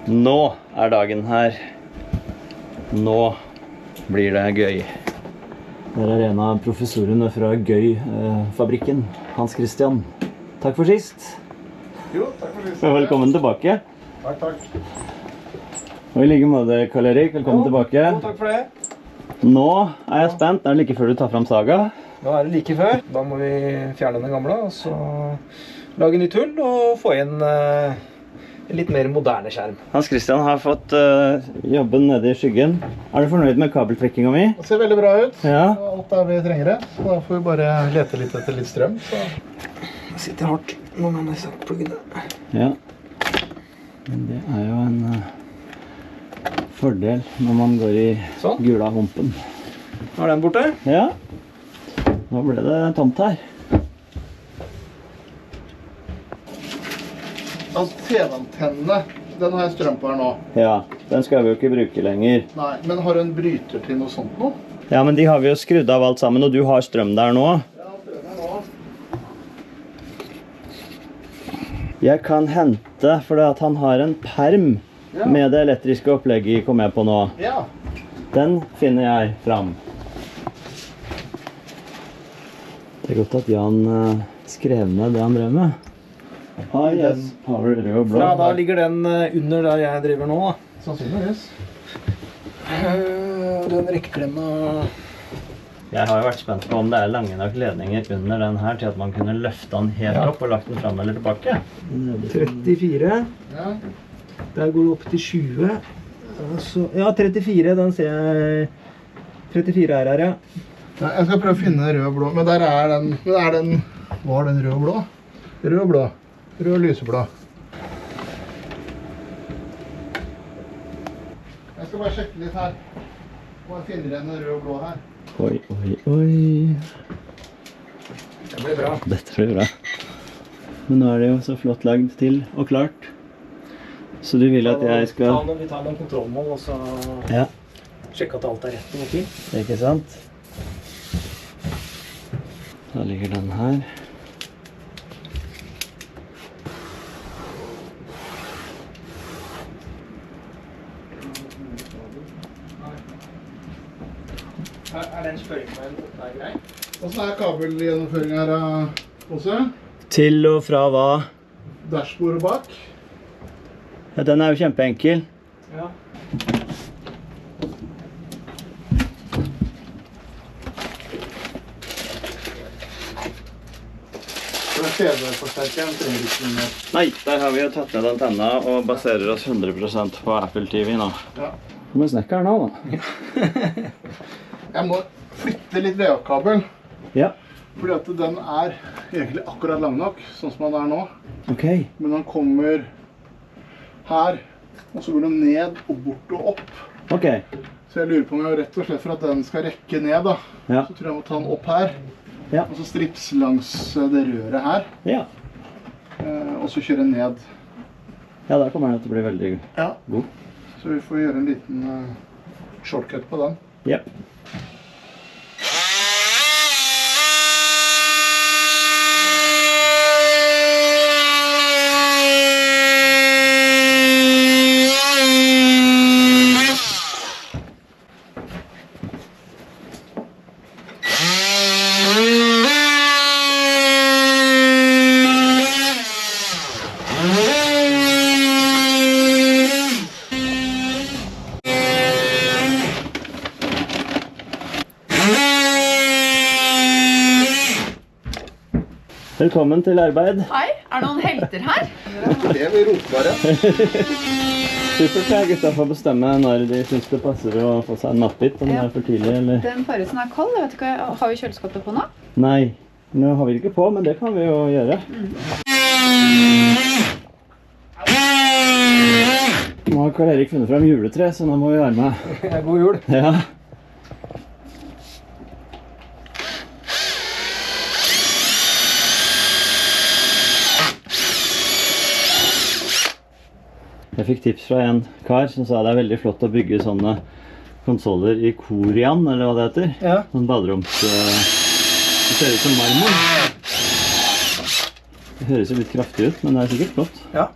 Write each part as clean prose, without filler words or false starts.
Nå dagen her. Nå blir det gøy. Her en av professorene fra Gøy-fabrikken, Hans Christian. Takk for sist. Jo, takk for sist. Velkommen tilbake. Takk. Og i like måte, Karl Erik, velkommen tilbake. Jo, takk for det. Nå jeg spent. Det like før du tar frem saga. Nå det like før. Da må vi fjerne den gamle, og så lage nytt hull og få inn en litt mer moderne skjerm. Hans Christian har fått jobben nede i skyggen. Er du fornøyd med kabeltrekkinga mi? Det ser veldig bra ut. Ja. Alt vi trenger det. Så da får vi bare lete litt etter litt strøm. Så. Det sitter hardt. Nå må jeg sette pluggene. Ja. Men det jo en fordel når man går i gula humpen. Nå den borte. Ja. Nå ble det tomt her. TV-antennene, den har jeg strøm på her nå. Ja, den skal vi jo ikke bruke lenger. Nei, men har du en bryter til noe sånt nå? Ja, men de har vi jo skrudd av alt sammen, og du har strøm der nå. Ja, strøm her nå. Jeg kan hente, fordi at han har en perm med det elektriske opplegget, kom jeg på nå. Ja. Den finner jeg fram. Det godt at Jan skrev ned det han drev med. Yes, power rød og blå. Ja, da ligger den under der jeg driver nå, da. Sannsynligvis. Den rekkeklemma... Jeg har jo vært spent på om det lange nok ledninger under den her til at man kunne løfte den helt opp og lagt den frem eller tilbake. 34. Ja. Der går det opp til 20. Ja, 34, den ser jeg. 34 her, ja. Jeg skal prøve å finne rød og blå, men der den. Var den rød og blå? Rød og blå. Rød og lyseblå. Jeg skal bare sjekke litt her. Og jeg finner en rød og blå her. Oi. Det blir bra. Dette blir bra. Men nå det jo så flott lagd til og klart. Så du vil at jeg skal... Vi tar noen kontrollmål og så sjekke at alt rett og fint. Ikke sant? Da ligger den her. Den spørringen grei? Og så kabelgjennomføringen her også. Til og fra hva? Dashbord og bak. Ja, den jo kjempeenkel. Ja. CD-forsterkeren trenger ikke mer. Nei, der har vi jo tatt ned antenna og baserer oss 100% på Apple TV nå. Ja. Hvor er snekkeren nå da? Jeg må flytte litt VA-kabel. Ja. Fordi at den egentlig akkurat lang nok, sånn som den nå. Ok. Men den kommer her, og så går den ned og bort og opp. Ok. Så jeg lurer på om jeg rett og slett for at den skal rekke ned da. Ja. Så tror jeg må ta den opp her. Ja. Og så strips langs det røret her. Ja. Og så kjøre ned. Ja, der kommer den til å bli veldig god. Så vi får gjøre en liten shortcut på den. Ja. Velkommen til arbeid. Hei, det noen helter her? Det blir rotbare. Supert, gutta får bestemme når de synes det passer å få seg en nattbit, om det for tidlig, eller... Den Farrisen kald, jeg vet ikke, har vi kjøleskapet på nå? Nei, nå har vi det ikke på, men det kan vi jo gjøre. Nå har Karl Erik funnet frem juletre, så nå må vi være med. God jul. Ja. Jeg fikk tips fra en kar som sa det veldig flott å bygge sånne konsoler i Korian, eller hva det heter. Ja. Sånn baderoms... Det ser ut som marmor. Det høres jo litt kraftig ut, men det sikkert flott. Ja.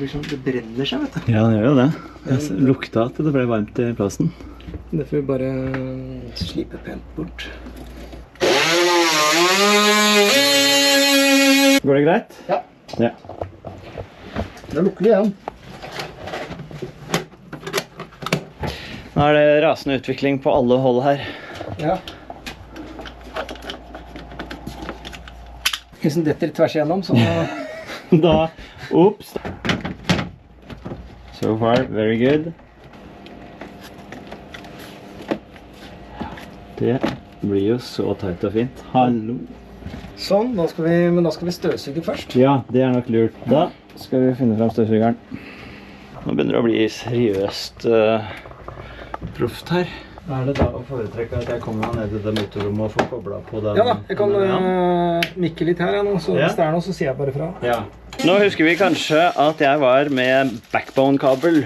blir sånn, det brenner seg, vet du. Ja, det gjør jo det. Jeg lukta at det ble varmt i plassen. Det får vi bare slipe pent bort. Går det greit? Ja. Ja. Det lukker igjen. Nå er det rasende utvikling på alle hold her. Ja. Hvis den detter tvers igjennom, så... Da, oops. So far, very good. Det blir jo så tøyt og fint. Hallo. Sånn, men da skal vi støvsuge først. Ja, det er nok lurt. Da skal vi finne frem støvsugeren. Nå begynner det å bli seriøst proft her. Er det da å foretrekke at jeg kommer meg ned i det motorrommet og får koblet på den? Ja da, jeg kan mikke litt her, nå, så hvis det er noe, så sier jeg bare fra. Ja. Nå husker vi kanskje at jeg var med backbone-kabel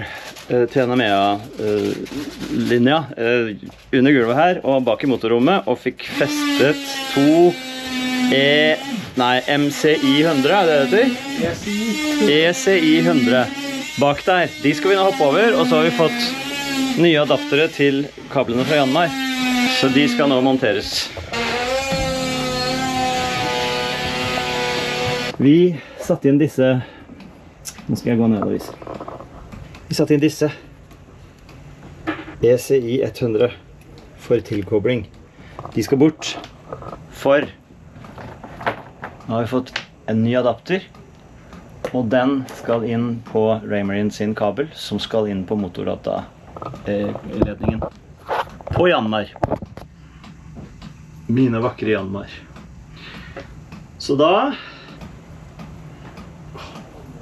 til NMEA-linja under gulvet her og bak i motorrommet, og fikk festet to MCI 100, er det det heter? ECI 100 bak der. De skal vi nå hoppe over, og så har vi fått nye adaptere til kablene fra Janmar. Så de skal nå monteres. Vi satte inn disse. Nå skal jeg gå ned og vise. Vi satte inn disse. ECI 100 for tilkobling. De skal bort. For nå har vi fått en ny adapter. Og den skal inn på Raymarine sin kabel, som skal inn på motordata-ledningen. På Janmar. Mine vakre Janmar. Så da...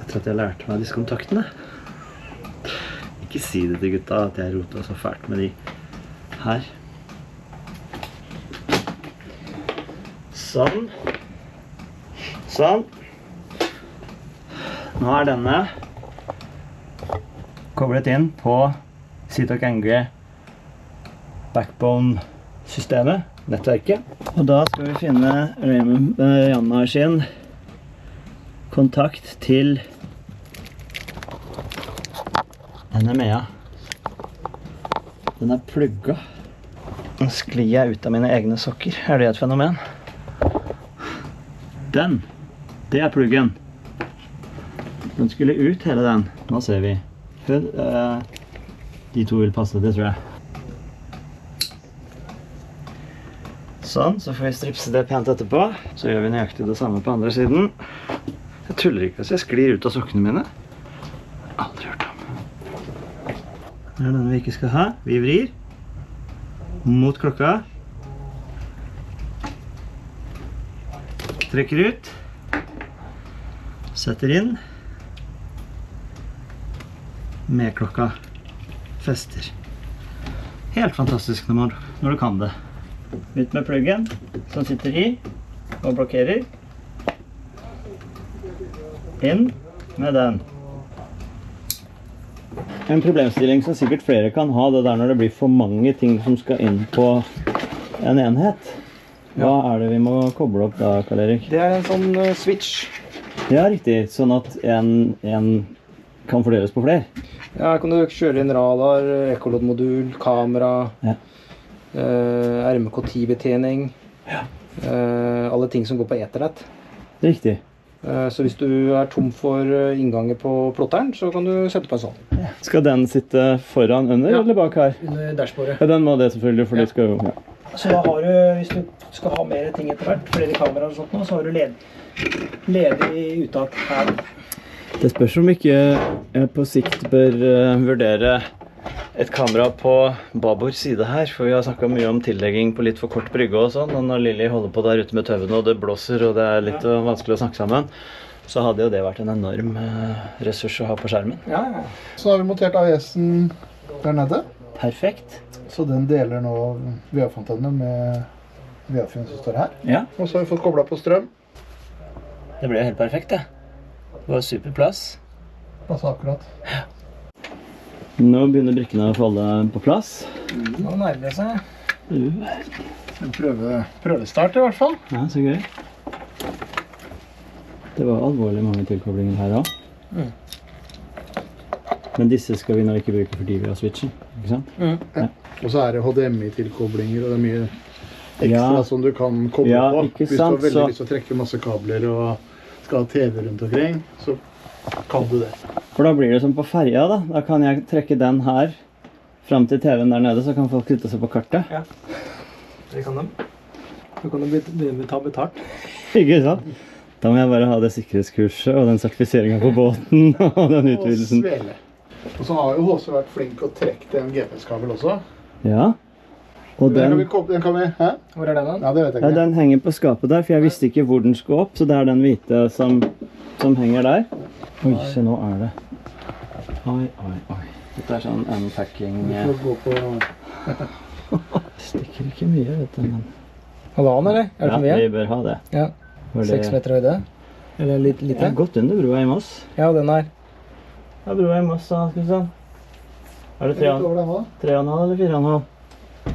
Etter at jeg lærte meg disse kontaktene. Ikke si det til gutta at jeg rotet så fælt med de her. Sånn. Sånn. Nå er denne koblet inn på Seatalk NG backbone-systemet, nettverket. Og da skal vi finne Janmar sin kontakt til NMEA. Den er plugget. Nå sklir jeg ut av mine egne sokker. Er det et fenomen? Den, det er pluggen. Den skulle ut hele den. Nå ser vi. De to vil passe, det tror jeg. Sånn, så får vi stripse det pent etterpå. Så gjør vi nøyaktig det samme på andre siden. Jeg tuller ikke, så jeg sklir ut av sokkene mine. Aldri hørt om. Det er den vi ikke skal ha. Vi vrir. Mot klokka. Trekker ut. Setter inn. Med klokka. Fester. Helt fantastisk når du kan det. Ut med pluggen, som sitter i og blokkerer. Inn med den. En problemstilling som sikkert flere kan ha, det der når det blir for mange ting som skal inn på en enhet. Hva er det vi må koble opp da, Karl Erik? Det er en sånn switch. Ja, riktig. Sånn at en kan fordeles på flere. Ja, her kan du kjøre inn radar, ekkolodmodul, kamera, Ja. RMK10-betjening, alle ting som går på Ethernet. Riktig. Så hvis du er tom for innganger på plotteren, så kan du sette på en sånn. Skal den sitte foran, under Ja. eller bak her? Under dashbordet. Ja, den må det selvfølgelig, for de skal jo... Ja. Så da har du, hvis du skal ha mer ting etter hvert, flere kameraer og sånt nå, så har du ledig uttak her. Det spørs om ikke jeg på sikt bør vurdere et kamera på babord side her, for vi har snakket mye om tillegging på litt for kort brygge og sånn, og når Lili holder på der ute med tøvene, og det blåser, og det er litt vanskelig å snakke sammen, så hadde jo det vært en enorm ressurs å ha på skjermen. Ja. Så har vi montert AVS-en der nede. Perfekt. Så den deler nå VA-fontene med VA-fyren som står her. Ja, Og så har vi fått koblet på strøm. det ble helt perfekt det. Det var super plass. Altså akkurat. Nå begynner brikkene å falle på plass. Nå nærmer det seg. En prøvestart i hvert fall. Ja, så gøy. Det var alvorlig mange tilkoblinger her også. Men disse skal vi nå ikke bruke fordi vi har switchen, ikke sant? Ja. Og så det HDMI-tilkoblinger, og det mye ekstra Ja. som du kan koble Ja, på. ikke Hvis sant, du har veldig så- lyst til å trekke masse kabler og skal ha TV rundt omkring, så kan du det. For da blir det som på ferja da. Da kan jeg trekke den her frem til TV-en der nede, så kan folk sitte seg på kartet. Ja, det kan de. Da kan de ta betalt. Ikke sant? Da må jeg bare ha det sikkerhetskurset og den sertifiseringen på båten og den Og utvidelsen. svele. Og så har jo HC vært flink å trekke til en GPS-kabel også. Ja. Og Den kan vi den, koble, den kan vi, hæ? Hvor den da? Ja, det vet jeg ja, ikke. den henger på skapet der, for jeg visste ikke hvor den skulle opp, så det den hvite som henger der. Oi, se nå det. Oi, oi, oi. Dette sånn unpacking. Vi får gå på... Stikker ikke mye, vet du, men... Halvannen, eller? Det Ja, for mye? vi bør ha det. Ja. For det 6 meter høyde? Eller litt Jeg lite? har gått under broa i Moss. Ja, den her. Ja, broa i Moss, da, Kristian. Er det 3,5 over den da. eller 4,5?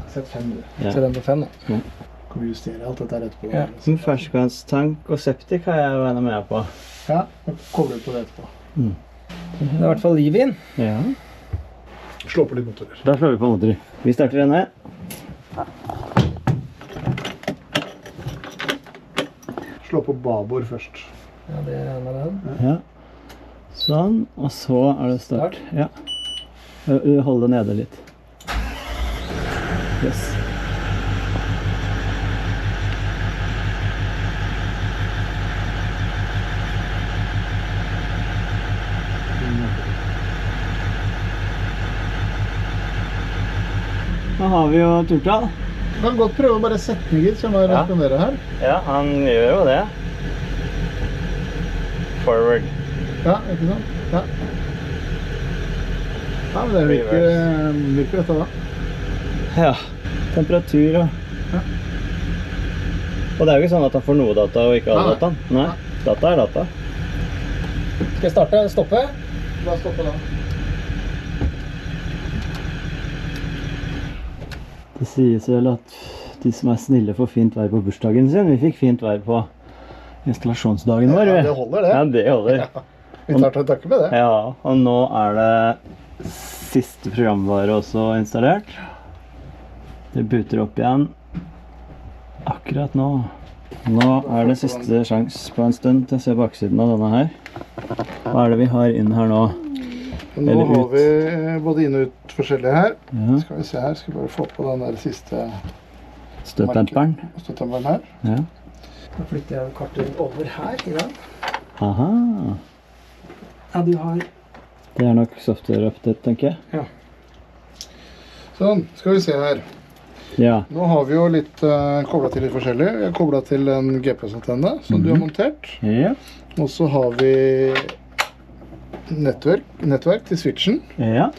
Sett 5, du. Ja. Så den på 5 da. Kan vi justere alt dette her etterpå? Ja. Som ferskvannstank og septik har jeg vært med på. Ja, og kobler på det etterpå. Det i hvert fall liv i den. Ja. Slå på litt motorer. Da slår vi på motor. Vi starter denne. Slå på babord først. Ja, det med den. Ja. Sånn, og så det start. Ja. Hold det nede litt. Yes. Nå har vi jo turtall. Du kan godt prøve å bare sette den gitt, så man Ja. responderer her. Ja, han gjør jo det. Forward. Ja, ikke sant? Ja. Ja, men det virker dette da. Ja, temperatur og... Ja. Og det jo ikke sånn at han får noe data og ikke all Nei. data. Nei, data data. Skal jeg starte? Stoppe? Bare stoppe da. Det sies vel at de som snille får fint vær på bursdagen sin. Vi fikk fint vær på installasjonsdagen vår. Ja, vi. det holder det. Ja, det holder. Vi tar til takke med det. Ja, og nå det siste programvare også installert. Det booter opp igjen akkurat nå. Nå det siste sjans på en stund til å se baksiden av denne her. Hva det vi har inn her nå? Nå Eller har ut. vi både inn og ut forskjellige her. Ja, Skal vi se her, skal vi bare få på den der siste støtdemperen. støttemperen her. Ja. Da flytter jeg kartet over her i dag. Aha. Ja, du har... Det nok software update, tenker jeg. Sånn, skal vi se her. Ja. Nå har vi jo litt koblet til litt forskjellig. Vi har koblet til en GPS-antenne som du har montert. Ja. Og så har vi nettverk til switchen. Ja.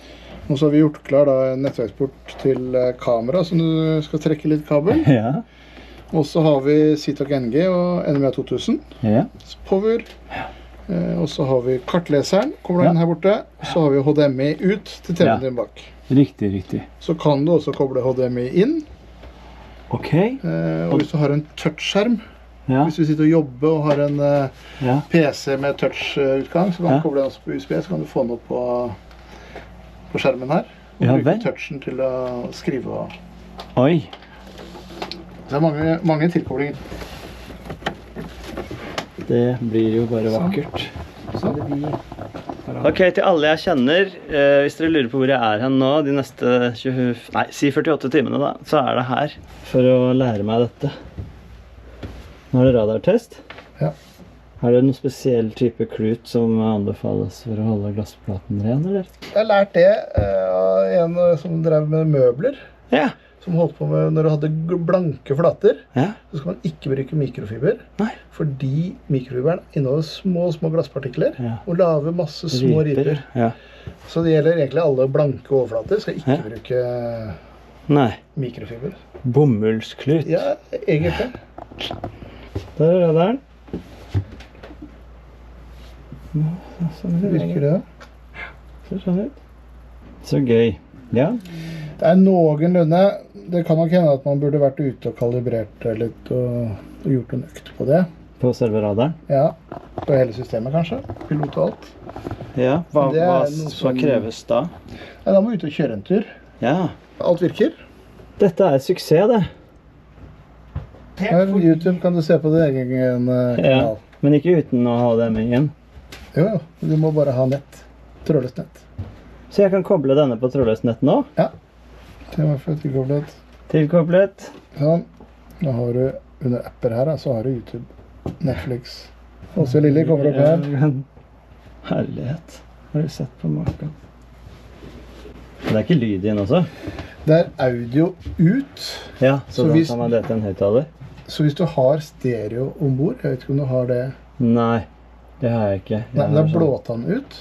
Og så har vi gjort klar da en nettverksport til kamera som du skal trekke litt kabel. Ja. Og så har vi Seatalk NG og NVMe 2000. Ja. Power. Og så har vi kartleseren, kommer Ja. inn her borte. Så har vi HDMI ut til TV-en Ja. din bak. Riktig, riktig. Så kan du også koble HDMI inn. Ok. Og hvis du har en touchskjerm, Ja. hvis du sitter og jobber og har en Ja. PC med touchutgang, så kan du Ja. koble den også på USB, så kan du få den opp på skjermen her. Og Ja bruke vel. touchen til å skrive. Og... Oi. Det mange tilkoblinger. Det blir jo bare vakkert. Så det blir... Ok, til alle jeg kjenner, hvis dere lurer på hvor jeg hen nå, de neste 48 timene da, så det her for å lære meg dette. Nå det radartest. Ja. Det noen spesiell type klut som anbefales for å holde glassplaten ren, eller? Jeg har lært det av en som drev med møbler, Ja. som holdt på med når du hadde blanke flater. Ja. Så skal man ikke bruke mikrofiber, Nei. fordi mikrofiberen inneholder små glasspartikler Ja. og lager masse små riper. Ja. Så det gjelder egentlig alle blanke overflater, skal ikke Ja. bruke Nei. mikrofiber. Bomullsklut. Ja, egentlig. Der radaren. Virker det? Ser sånn ut. Så gøy. Ja. Det noenlunde. Det kan nok hende at man burde vært ute og kalibrert det litt og gjort en økt på det. På selve radaren? Ja, på hele systemet kanskje. Pilot og alt. Ja, hva Det er noe som- kreves da? Ja, da må vi ut og kjøre en tur. Ja, Alt virker. dette er suksess det. Her på YouTube kan du se på din egen kanal. Ja, men ikke uten å ha det med inn. Jo, du må bare ha nett. Trådløst nett. Så jeg kan koble denne på trådløst nett nå. Ja. Det var for tilkoblet. Tilkoblet. Sånn. Nå har du under apper her, da, så har du YouTube, Netflix. Også Lilly kommer opp her. Herlighet. Har du sett på maken? Men det er ikke lyd inn også. Det er audio ut. Ja, så, Så da hvis- tar man det til en høyttaler. Så hvis du har stereo ombord, jeg vet ikke om du har det. Nei, det har jeg ikke. Nei, Jeg men det har er sånn- blåtann ut.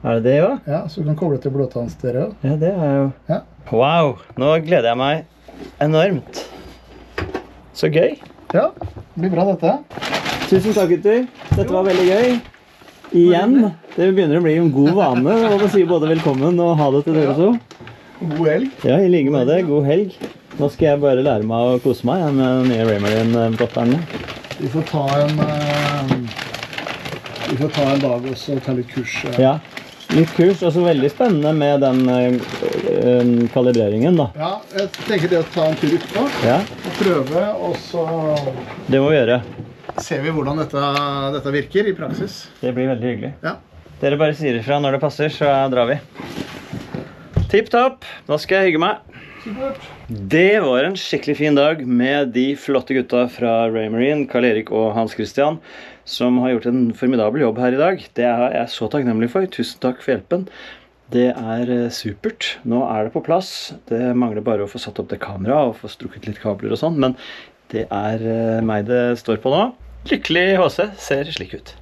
Er det det også? Ja, så du kan koble til blåtann stereo. Ja, det er jo... Ja. Wow, nå gleder jeg meg enormt. Så gøy. Ja, det blir bra dette. Tusen takk, gutter. Dette var veldig gøy. Igjen. Det begynner å bli en god vane å si både velkommen og ha det til dere to. God helg. Ja, i like måte. God helg. Nå skal jeg bare lære meg å kose meg med den nye Raymarine-plotteren. Vi får ta en dag og så ta litt kurs. Ja, litt kurs. Og så veldig spennende med den kalibreringen, da. Ja, jeg tenker det å ta en tur utpå Ja, og prøve, og så det må vi gjøre. ser vi hvordan dette virker i praksis. Det blir veldig hyggelig. Ja. Dere bare sier ifra når det passer, så drar vi. Tipp topp. Nå skal jeg hygge meg. Supert. Det var en skikkelig fin dag med de flotte gutta fra Raymarine, Karl Erik og Hans Christian, som har gjort en formidabel jobb her i dag. Det er jeg så takknemlig for. Tusen takk for hjelpen. Det er supert. Nå er det på plass. Det mangler bare å få satt opp det kameraet og få strukket litt kabler og sånn, men det er meg det står på nå. Lykkelig HC ser slik ut.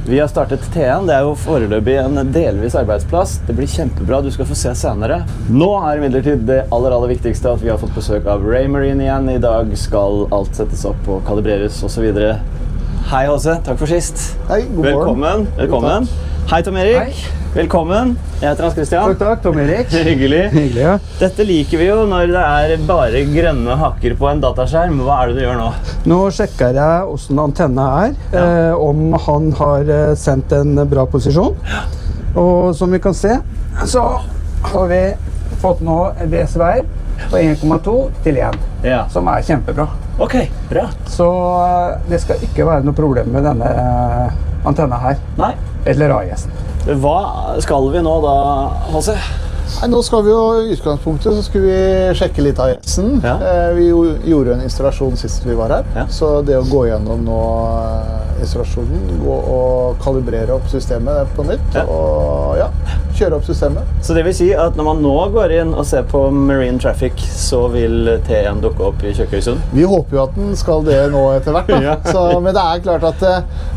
Vi har startet T1. Det er jo foreløpig en delvis arbeidsplass. Det blir kjempebra, du skal få se senere. Nå er imidlertid det aller viktigste at vi har fått besøk av Raymarine igjen. I dag skal alt settes opp og kalibreres og så videre. Hei HC, takk for sist. Hei, god morgen. Velkommen. Hei Tom Erik. Velkommen. Jeg heter Hans Christian. Takk, Tom Erik. Hyggelig. Hyggelig, ja. Dette liker vi jo når det er bare grønne hakker på en dataskjerm. Hva er det du gjør nå? Nå sjekker jeg hvordan antenne er, om han har sendt en bra posisjon. Og som vi kan se, så har vi fått nå en VSVR på 1,2 til 1, Ja. som er kjempebra. Ok, bra. Så det skal ikke være noe problem med denne antenna her, Nei. eller AIS-en. Hva skal vi nå da, HC? Nei, nå skal vi jo i utgangspunktet så skulle vi sjekke litt av AIS-en. Ja. Vi gjorde en installasjon sist vi var her, Ja. så det å gå gjennom nå installasjonen, gå og kalibrere opp systemet på nytt, Ja. og ja, kjøre opp systemet. Så det vil si at når man nå går inn og ser på Marine Traffic, så vil T1 dukke opp i Kjøkøysund? Vi håper jo at den skal det nå etter hvert, da. Ja. Men det er klart at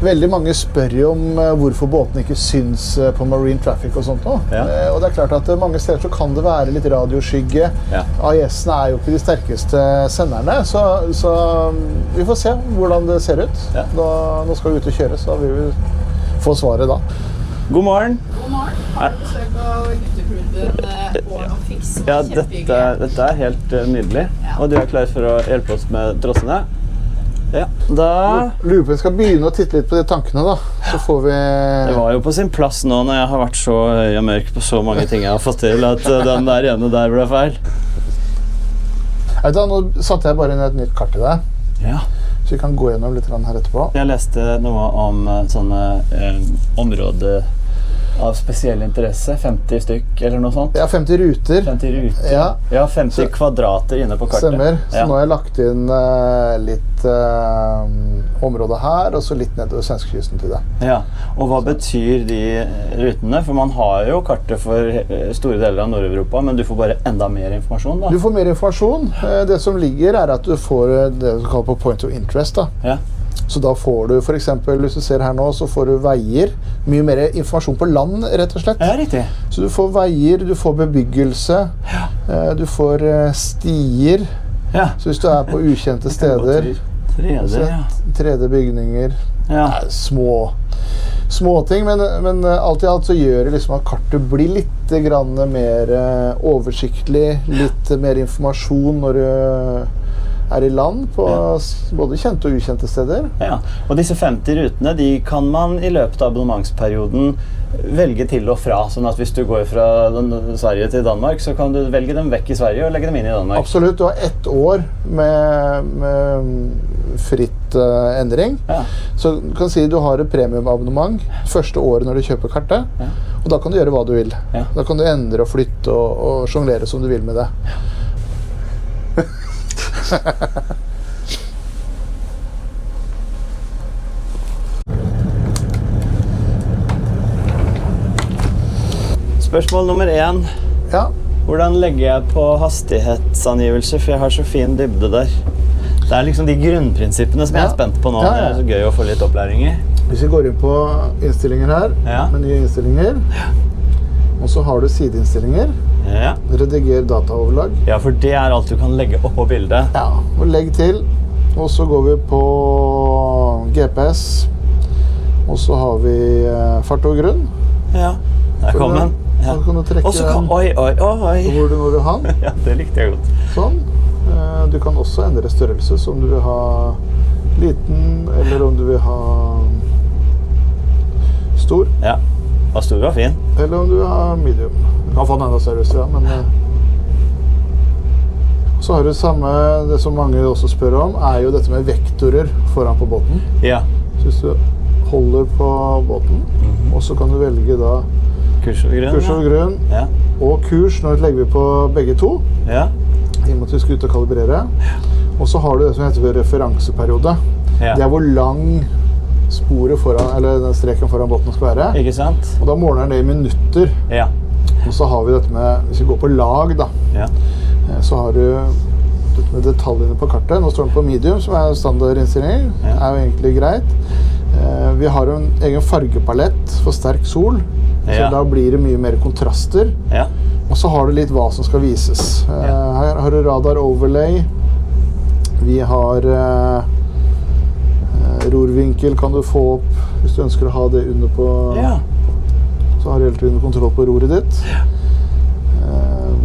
veldig mange spør jo om hvorfor båtene ikke syns på Marine Traffic og sånt nå. Ja. Og det er klart at mange steder så kan det være litt radioskygge. Ja. AIS-ene er jo ikke de sterkeste senderne, så vi får se hvordan det ser ut. Ja. Nå skal vi ut og kjøre, så vil vi få svaret da. God morgen. God morgen. Har du besøk av gutteklubben og Fiks? Ja, dette er helt nydelig. Og du er klar for å hjelpe oss med trossene? Ja, da... Lurer på om vi skal begynne å titte litt på de tankene da, så får vi... Det var jo på sin plass nå når jeg har vært så høy og mørk på så mange ting jeg har fått til, at den der ene der ble feil. Nå satte jeg bare inn et nytt kart til deg, Ja. så vi kan gå gjennom litt her etterpå. Jeg leste noe om sånne områder av spesiell interesse, 50 stykk eller noe sånt. Ja, 50 ruter. 50 ruter. Ja. Ja, 50 kvadrater inne på kartet. Stemmer. Så Ja. nå har jeg lagt inn litt område her, og så litt nedover svenskekysten til det. Ja, og hva betyr de rutene? For man har jo kartet for store deler av Nord-Europa, men du får bare enda mer informasjon da. Du får mer informasjon. Det som ligger er at du får det du kaller på point of interest da. Ja. Så da får du for eksempel, hvis du ser her nå, så får du veier, mye mer informasjon på land, rett og slett. Ja, riktig. Så du får veier, du får bebyggelse, du får stier. Ja. Så hvis du er på ukjente steder, 3D, ja. 3D-bygninger, Ja. små ting, men alt i alt så gjør det liksom at kartet blir litt grann mer oversiktlig, litt mer informasjon når du i land på både kjente og ukjente steder. Ja, og disse 50 rutene, de kan man i løpet av abonnementsperioden velge til og fra, sånn at hvis du går fra Sverige til Danmark, så kan du velge dem vekk i Sverige og legge dem inn i Danmark. Absolutt, du har 1 år med fritt endring. Ja. Så du kan si du har et premiumabonnement første året når du kjøper kartet, og da kan du gjøre hva du vil. Ja. Da kan du endre og flytte og jonglere som du vil med det. Spørsmål nummer 1. Ja. Hvordan legger jeg på hastighetsangivelse, for jeg har så fin dybde der. Det liksom de grunnprinsippene som jeg spent på nå. Det så gøy å få litt opplæring i. Hvis vi går inn på innstillinger her, med nye innstillinger, og så har du sideinnstillinger. Ja. Rediger dataoverlag. Ja, for det alt du kan legge opp på bildet. Ja, og legg til. Og så går vi på GPS. Og så har vi fart og grunn. Ja, der kom den. Så kan du trekke den oi. hvor du nå vil ha den. Ja, det likte jeg godt. Sånn. Du kan også endre størrelse, så om du vil ha liten, eller om du vil ha stor. Ja, og stor var fin. Eller om du vil ha medium. Du kan få den enda størrelse, men så har du samme, det som mange også spør om, jo dette med vektorer foran på båten. Ja. Så hvis du holder på båten, og så kan du velge da kurs og grunn, og kurs, nå legger vi på begge to, i og med at vi skal ut og kalibrere. Og så har du det som heter referanseperiode. Det hvor lang sporet foran, eller den streken foran båten skal være. Ikke sant? Og da måler den det i minutter. Ja. Og så har vi dette med, hvis vi går på lag da, så har du dette med detaljene på kartet. Nå står den på medium, som standardinnstilling. Det jo egentlig greit. Vi har en egen fargepalett for sterk sol, så da blir det mye mer kontraster. Og så har du litt hva som skal vises. Her har du radar overlay. Vi har rorvinkel kan du få opp hvis du ønsker å ha det under på. Så har du hele tiden kontroll på roret ditt.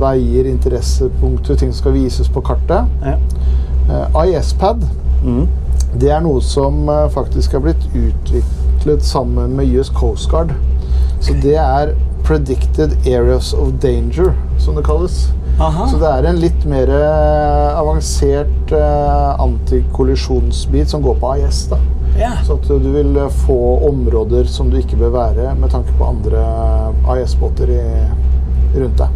Veier, interessepunkter, ting som skal vises på kartet. IS-pad. Det noe som faktisk har blitt utviklet sammen med US Coast Guard. Så det Predicted Areas of Danger, som det kalles. Så det en litt mer avansert antikollisjonsbit som går på AIS. Da. Så at du vil få områder som du ikke bør være med tanke på andre AIS-båter rundt deg.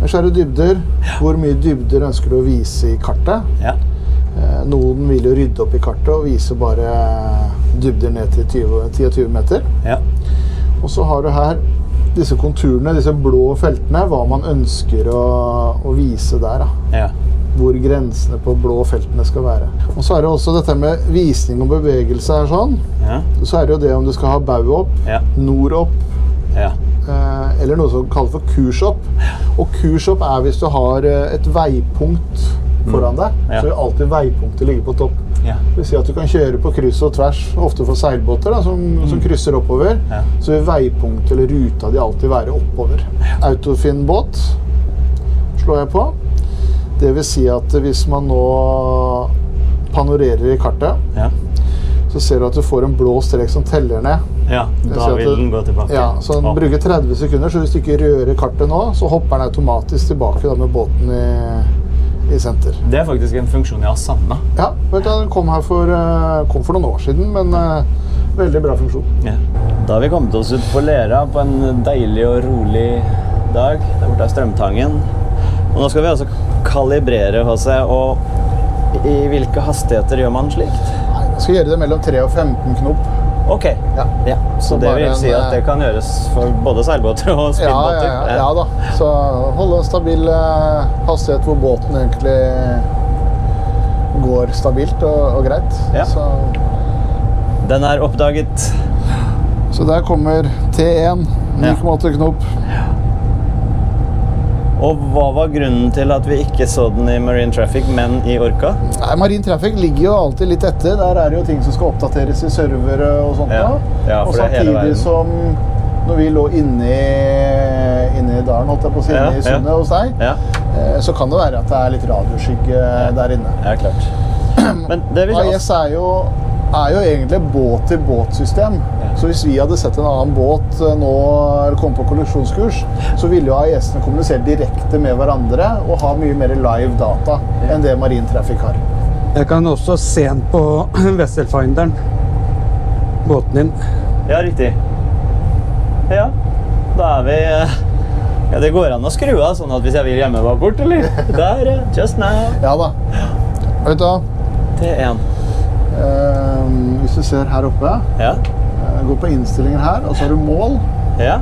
Så det dybder. Hvor mye dybder ønsker du å vise i kartet? Noen vil jo rydde opp i kartet og vise bare dybder ned til 10-20 meter. Og så har du her disse konturene, disse blå feltene, hva man ønsker å vise der. Hvor grensene på blå feltene skal være. Og så det også dette med visning og bevegelse her sånn. Så det jo det om du skal ha bau opp, nord opp, eller noe som kalles for kurs opp. Og kurs opp hvis du har et veipunkt foran deg, så vil alltid veipunktet ligge på topp. Det vil si at du kan kjøre på kryss og tvers, ofte for seilbåter da, som krysser oppover, så vil veipunktet eller ruta de alltid være oppover. Autofin båt slår jeg på. Det vil si at hvis man nå panorerer i kartet, så ser du at du får en blå strek som teller ned. Da vil den gå tilbake. Så den bruker 30 sekunder, så hvis du ikke rører kartet nå, så hopper den automatisk tilbake da, med båten i senter. Det faktisk en funksjon jeg har savnet. Vet du, den kom her for noen år siden, men veldig bra funksjon. Da har vi kommet oss ut på Lera på en deilig og rolig dag. Der borte Strømtangen. Og nå skal vi altså kalibrere HC, og i hvilke hastigheter gjør man slikt? Jeg skal gjøre det mellom 3 og 15 knop. Ok, så det vil si at det kan gjøres for både seilbåter og speedbåter? Ja da, så holde en stabil hastighet hvor båten egentlig går stabilt og greit. Så. Den oppdaget. Så der kommer T1, 9,8 knop. Og hva var grunnen til at vi ikke så den i Marine Traffic, men i Orca? Marine Traffic ligger jo alltid litt etter. Der det jo ting som skal oppdateres i servere og sånt. Og samtidig som når vi lå inne i dalen, holdt jeg på å si, inne i sundet hos deg, så kan det være at det litt radioskygge der inne. Ja, klart. Men det vil AIS er jo egentlig båt-til-båt-system. Så hvis vi hadde sett en annen båt nå, eller kommet på kolleksjonskurs, så ville jo AIS-ene kommunisere direkte med hverandre og ha mye mer live data enn det Marine Traffic har. Jeg kan også se den på Vesselfinderen. Båten din. Ja, riktig. Ja, da vi... Ja, det går an å skru av sånn at hvis jeg vil hjemme var bort, eller? Der, just now. Ja da. Vet du hva? T1. Hvis du ser her oppe, Ja. gå på innstillinger her, og så har du mål. Ja.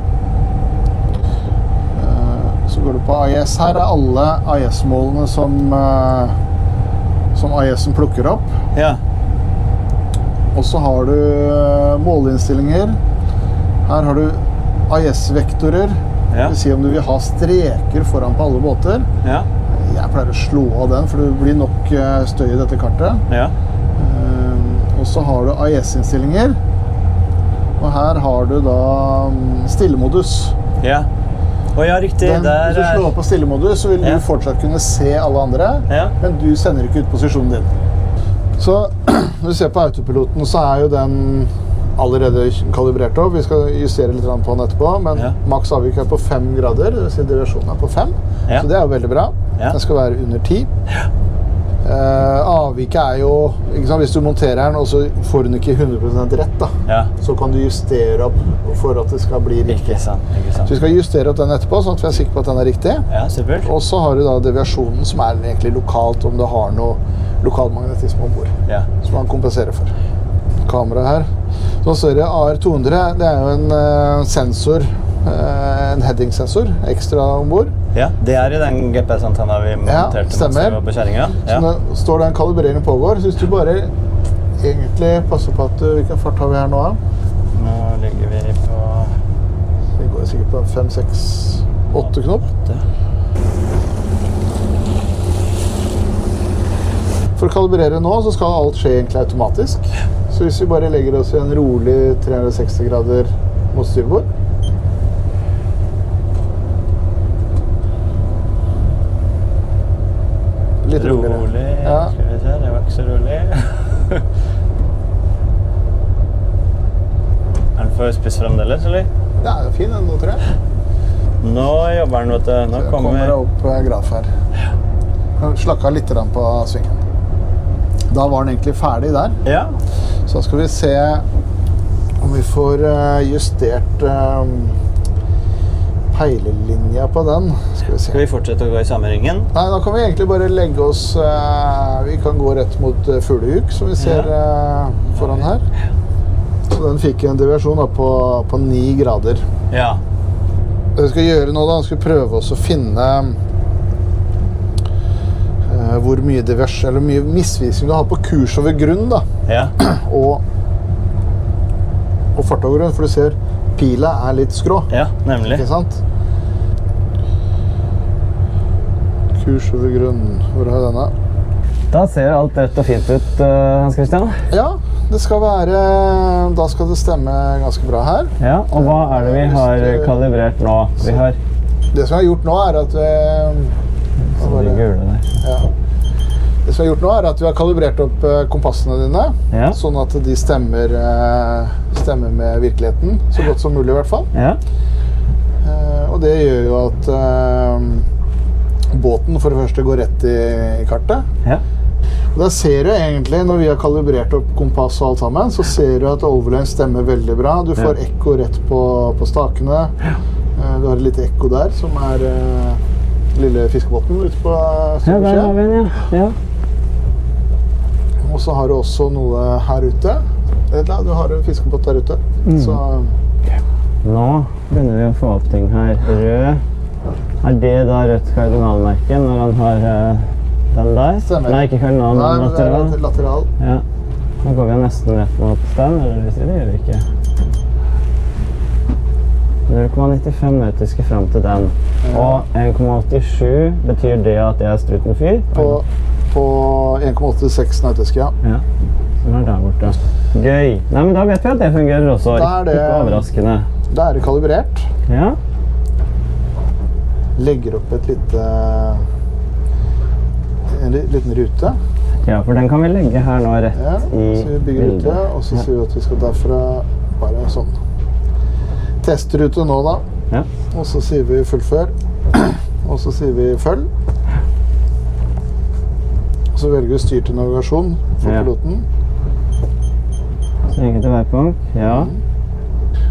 Så går du på AIS. Her alle AIS-målene som AIS-en plukker opp. Ja. Og så har du måleinnstillinger. Her har du AIS-vektorer. Ja. Det vil si om du vil ha streker foran på alle båter. Ja. Jeg pleier å slå av den, for det blir nok støy i dette kartet. Ja. Og så har du AIS-innstillinger. Og her har du da stillemodus. Ja. Å ja, riktig. Hvis du slår på stillemodus, så vil du fortsatt kunne se alle andre, men du sender ikke ut posisjonen din. Så når du ser på autopiloten, så jo den allerede kalibrert opp. Vi skal justere litt på den etterpå, men maks avvik på 5 grader, det vil si deviasjonen på 5. Så det jo veldig bra. Den skal være under 10. Avviket jo, ikke sant, hvis du monterer den, og så får den ikke 100% rett, da, så kan du justere opp for at det skal bli riktig. Ikke sant. Så vi skal justere opp den etterpå, sånn at vi sikker på at den riktig. Ja, supert. Og så har du da deviasjonen, som egentlig lokalt, om du har noe lokalmagnetisme ombord, som man kompenserer for. Kamera her. Så ser du AR200, det jo en sensor, en heading-sensor, ekstra ombord. Ja, det i den GPS-antenna vi monterte mens vi var på Kjerringa. Så nå står det en kalibrering pågår, så hvis du bare egentlig passer på at hvilken fart har vi her nå? Nå ligger vi på... Vi går sikkert på 5, 6, 8 knopp. For å kalibrere nå, så skal alt skje egentlig automatisk. Så hvis vi bare legger oss i en rolig 360 grader mot styrbord. Litt roligere. Rolig, skal vi se, det var ikke så rolig. Den for spiss fremdeles, eller? Ja, det fin den nå, tror jeg. Nå jobber den, vet du. Nå kommer det opp graf her. Slakket litt på svingen. Da var den egentlig ferdig der. Ja. Så skal vi se om vi får justert peilelinja på den. Skal vi fortsette å gå i samme ringen? Nei, da kan vi egentlig bare legge oss... Vi kan gå rett mot fuglehuk, som vi ser foran her. Så den fikk en deviasjon da, på 9 grader. Ja. Det vi skal gjøre nå da, vi skal prøve oss å finne hvor mye eller mye misvisning du har på kurs over grunn da. Ja. Og fart over grunn, for du ser pila litt skrå. Ja, nemlig. Ikke sant? Kurs over grunn, hvor har denne? Da ser alt rett og fint ut, Hans Christian. Ja, det skal være, da skal det stemme ganske bra her. Ja, og hva det vi har kalibrert nå? Det som vi har gjort nå at vi... De gule der. Ja. Det som vi har gjort nå at vi har kalibrert opp kompassene dine, sånn at de stemmer med virkeligheten, så godt som mulig i hvert fall. Ja. Og det gjør jo at båten for det første går rett i kartet. Ja. Og da ser du egentlig, når vi har kalibrert opp kompass og alt sammen, så ser du at overlane stemmer veldig bra. Du får ekko rett på stakene. Du har litt ekko der, som lille fiskebåten ute på der har vi den, ja. Og så har du også noe her ute. Du har en fiskebåt der ute. Så... Nå begynner vi å få opp ting her. Rød. Det da rødt kardinalmerke når han har den der? Stemmer. Nei, ikke kardinal, men lateral. Lateral. Ja. Nå går vi nesten rett mot den, eller det gjør vi ikke. 0,95 nautiske frem til den. Og 1,87 betyr det at det struten fyr? På 1,86 nautiske, ja. Ja, den der borte. Gøy! Nei, men da vet vi at det fungerer også. Ikke overraskende. Da det kalibrert. Ja. Legger opp et lite en liten rute. Ja, for den kan vi legge her nå rett Ja, så vi bygger rute, og så sier vi at vi skal derfra bare sånn. Testrute nå da. Ja. Og så sier vi fullfør. Og så sier vi følg. Og så velger vi styr til navigasjon for piloten. Svenge til veipunkt, ja.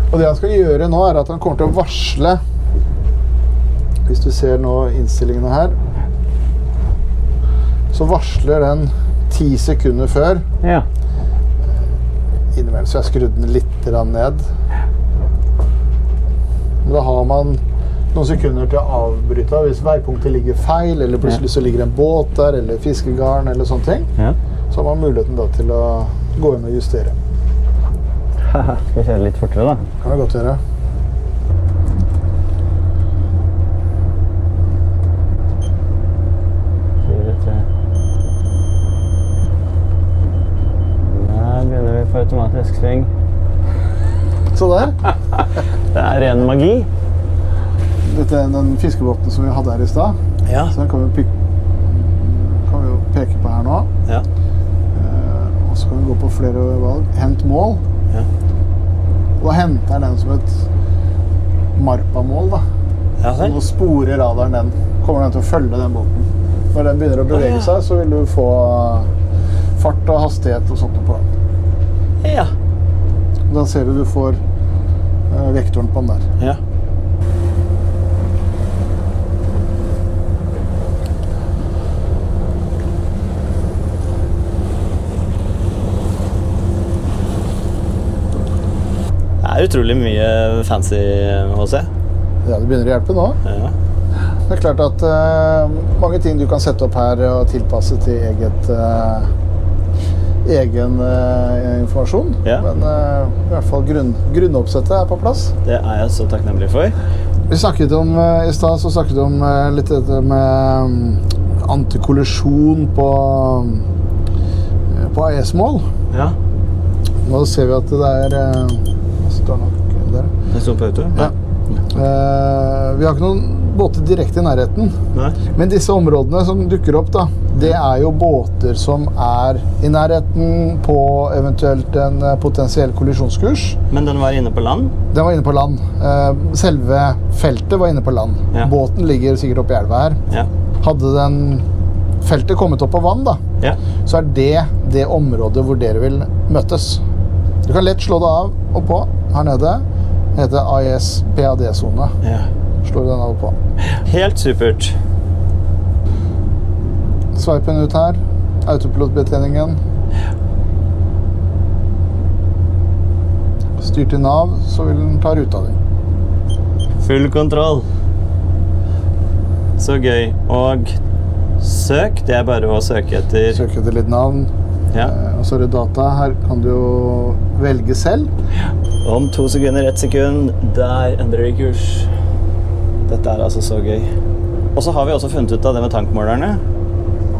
Og det han skal gjøre nå er at han kommer til å varsle. Hvis du ser nå innstillingene her, så varsler den 10 sekunder før. Ja. Innimellom så jeg skrudde den litt ned. Men da har man noen sekunder til å avbryte hvis veipunktet ligger feil, eller plutselig så ligger en båt der, eller fiskegarn, eller sånne ting. Ja. Så har man muligheten da til å gå inn og justere. Skal vi kjøre litt fortere da? Kan vi godt gjøre. Der begynner vi på automatisk sving. Så der. Det er ren magi. Dette er den fiskebåten som vi hadde her i sted. Ja. Så den kan vi jo peke på her nå. Ja. Og så kan vi gå på flere valg. Hent mål. Ja. Og da henter den som et Marpa-mål da. Ja, Så nå sporer radaren den. Kommer den til å følge den båten. Når den begynner å bevege seg, så vil du få fart og hastighet og sånt på den. Ja. Da ser du får vektoren på den der. Ja. Det er utrolig mye fancy å se. Ja, det begynner å hjelpe nå. Ja. Det er klart at mange ting du kan sette opp her og tilpasse til egen informasjon. Ja. Men i hvert fall grunnoppsettet er på plass. Det er jeg så takknemlig for. Vi snakket om, i sted så snakket vi om litt dette med antikollisjon på AES-mål. Ja. Nå ser vi at det er står nok der. Det står på auto? Ja. Vi har ikke noen båter direkte i nærheten. Nei. Men disse områdene som dukker opp da, det er jo båter som er i nærheten på eventuelt en potensiell kollisjonskurs. Men den var inne på land? Den var inne på land. Selve feltet var inne på land. Ja. Båten ligger sikkert oppe i elva her. Ja. Hadde den feltet kommet opp på vann da, Ja. så er det området hvor dere vil møtes. Du kan lett slå det av og på her nede. Det heter AES PAD-zone. Ja. Slår den av og på. Helt supert. Sveipen ut her. Autopilotbetjeningen. Styr til nav, så vil den ta ruta di. Full kontroll. Så gøy. Og søk, det er bare å søke etter. Søk etter litt navn. Ja. Og så er det data. Her kan du jo velge selv. Om 2 sekunder, 1 sekund, der endrer vi kurs. Dette er altså så gøy. Og så har vi også funnet ut av det med tankmålerne.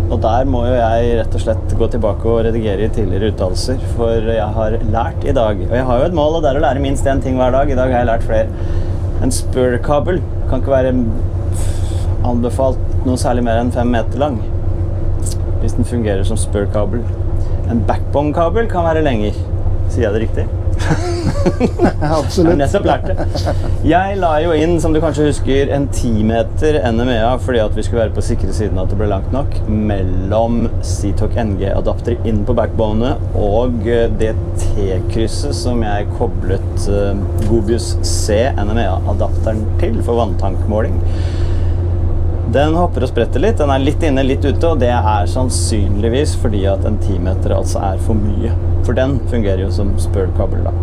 Og der må jo jeg rett og slett gå tilbake og redigere i tidligere uttalelser, for jeg har lært i dag. Og jeg har jo et mål, og det er å lære minst en ting hver dag. I dag har jeg lært flere. En spurkabel kan ikke være anbefalt noe særlig mer enn 5 meter lang, hvis den fungerer som spurkabel. En backbone-kabel kan være lenger. Sier jeg det riktig? Absolutt. Jeg har nettopp lært det. Jeg la jo inn, som du kanskje husker, en 10 meter NMEA fordi at vi skulle være på sikre siden at det ble langt nok mellom Seatalk NG-adapter inn på backbone og det T-krysset som jeg koblet Gobius C NMEA-adapteren til for vanntankmåling. Den hopper og spretter litt, den er litt inne, litt ute, og det er sannsynligvis fordi at en 10 meter altså er for mye. For den fungerer jo som spurkabel da.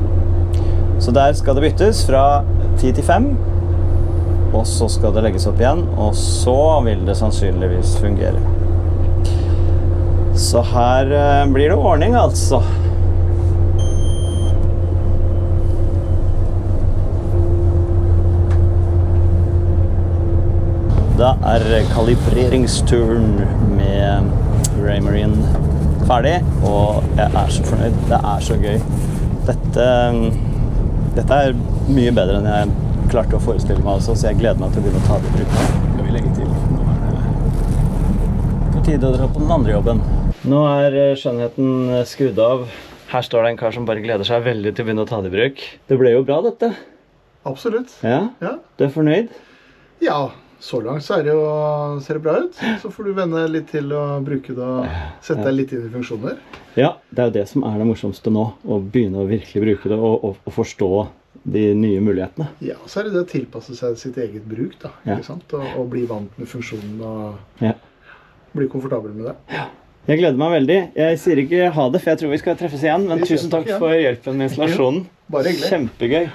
Så der skal det byttes fra 10 til 5, og så skal det legges opp igjen, og så vil det sannsynligvis fungere. Så her blir det ordning altså. Da er kalibreringsturen med Raymarine ferdig, og jeg er så fornøyd. Det er så gøy. Dette er mye bedre enn jeg klarte å forestille meg også, så jeg gleder meg til å begynne å ta det i bruk. Skal vi legge til? Nå er det på tid å dra på den andre jobben. Nå skjønnheten skrudd av. Her står det en kar som bare gleder seg veldig til å begynne å ta det i bruk. Det ble jo bra, dette. Absolutt. Ja? Ja. Du fornøyd? Ja, så langt så ser det bra ut. Så får du venne litt til å bruke det og sette deg litt inn i funksjoner. Ja, det jo det som det morsomste nå, å begynne å virkelig bruke det og forstå de nye mulighetene. Ja, så det å tilpasse seg sitt eget bruk da, Ja. ikke sant? Og bli vant med funksjonen og Ja. bli komfortabel med det. Jeg gleder meg veldig. Jeg sier ikke ha det, for jeg tror vi skal treffes igjen, men Vi ses tusen takk igjen. for hjelpen med installasjonen. Bare hyggelig. Kjempegøy.